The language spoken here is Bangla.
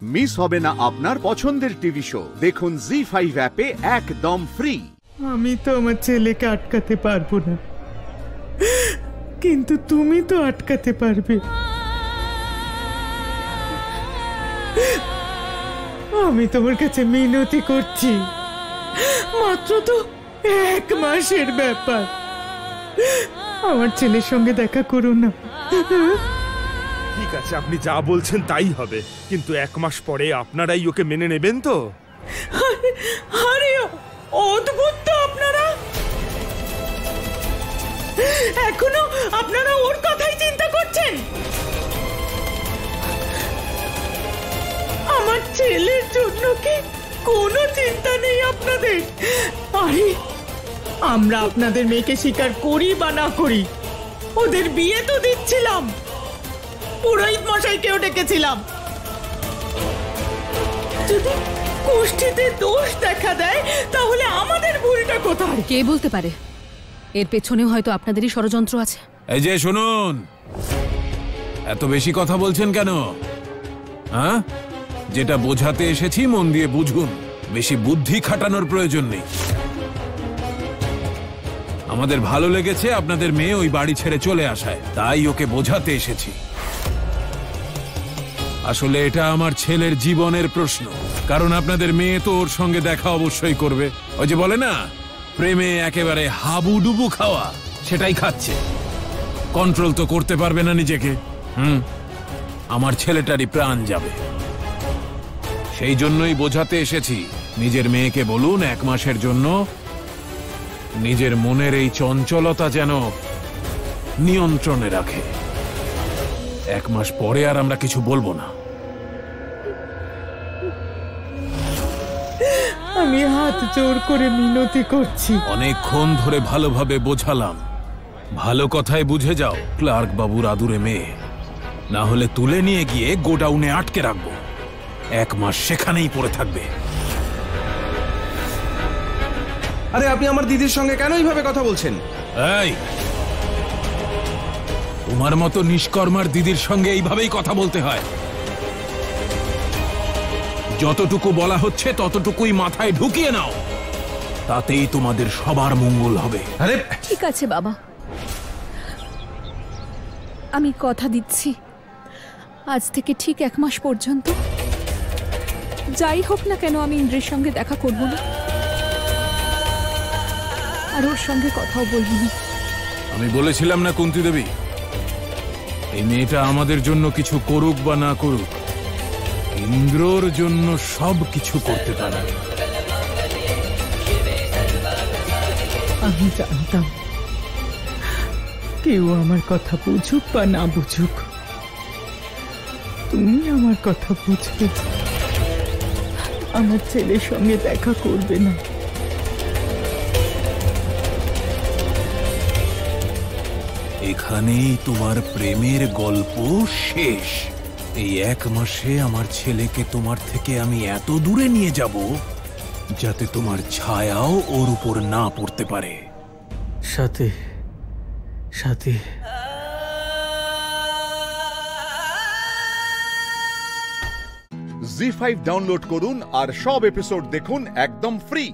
মিস হবে না আপনার পছন্দের টিভি শো। দেখুন জি5 অ্যাপে একদম ফ্রি। আমি তো আমার ছেলেকে আটকাতে পারবো না, কিন্তু তুমি তো আটকাতে পারবে। আমি তোমার কাছে মিনতি করছি, মাত্র তো 1 মাসের ব্যাপার, আমার ছেলের সঙ্গে দেখা করো না। ঠিক আছে, আপনি যা বলছেন তাই হবে, কিন্তু 1 মাস পরে আপনারাই ওকে মেনে নেবেন তো? আরে অদ্ভুত তো আপনারা, এখনো আপনারা ওর কথাই চিন্তা করছেন। আমার ছেলের জন্য কি কোনো চিন্তা নেই আপনাদের? আরে আমরা আপনাদের মেয়েকে স্বীকার করি বা না করি, ওদের বিয়ে তো দিচ্ছিলাম, পুরোহিত মশাইকেও ডেকেছিলাম। যদি গোষ্ঠীতে দোষ দেখা দেয় তাহলে আমাদের ভুলটা কোথায়? কে বলতে পারে, এর পেছনেও হয়তো আপনাদেরই ষড়যন্ত্র আছে। এই যে শুনুন, এত বেশি কথা বলছেন কেন? হ্যাঁ, যেটা বোঝাতে এসেছি মন দিয়ে বুঝুন, বেশি বুদ্ধি খাটানোর প্রয়োজন নেই। আমাদের ভালো লেগেছে আপনাদের মেয়ে ওই বাড়ি ছেড়ে চলে আসায়, তাই ওকে বোঝাতে এসেছি। আসলে এটা আমার ছেলের জীবনের প্রশ্ন, কারণ আপনাদের মেয়ে তো ওর সঙ্গে দেখা অবশ্যই করবে। ওই যে বলে না, প্রেমে একেবারে হাবুডুবু খাওয়া, সেটাই খাচ্ছে। কন্ট্রোল তো করতে পারবে না নিজেকে। আমার ছেলেটারই প্রাণ যাবে, সেই জন্যই বোঝাতে এসেছি। নিজের মেয়েকে বলুন 1 মাসের জন্য নিজের মনের এই চঞ্চলতা যেন নিয়ন্ত্রণে রাখে। 1 মাস পরে আর আমরা কিছু বলবো না। আমি হাত জোর করে মিনতি করছি। অনেকক্ষণ ধরে ভালোভাবে বোঝালাম, ভালো কথায় বুঝে যাও। ক্লার্ক বাবুর আদুরে মেয়ে, না হলে তুলে নিয়ে গিয়ে গোডাউনে আটকে রাখবো। 1 মাস সেখানেই পড়ে থাকবে। আরে আপনি আমার দিদির সঙ্গে কেন এইভাবে কথা বলছেন? এই, তোমার মতো নিষ্কর্মার দিদির সঙ্গে এইভাবেই কথা বলতে হয়। যতটুকু বলা হচ্ছে ততটুকুই মাথায় ঢুকিয়ে নাও, তাতেই তোমাদের সবার মঙ্গল হবে। আরে ঠিক আছে বাবা, আমি কথা দিচ্ছি, আজ থেকে ঠিক 1 মাস পর্যন্ত যাই হোক না কেন আমি ইন্দ্রের সঙ্গে দেখা করব না, আর ওর সঙ্গে কথাও বলব না। আমি বলেছিলাম না কুন্তী দেবী, এই মেয়েটা আমাদের জন্য কিছু করুক বা না করুক, ইন্দ্রর জন্য সব কিছু করতে পারে। আমি জানতাম কেউ আমার কথা বুঝুক বা না বুঝুক, তুমি আমার কথা বুঝবে, আমার ছেলের সঙ্গে দেখা করবে না। এখানেই তোমার প্রেমের গল্প শেষ। এই 1 মাসে আমার ছেলেকে তোমার থেকে আমি এত দূরে নিয়ে যাব যাতে তোমার ছায়াও ওর উপর না পড়তে পারে। সাথে সাথে জি5 ডাউনলোড করুন আর সব এপিসোড দেখুন একদম ফ্রি।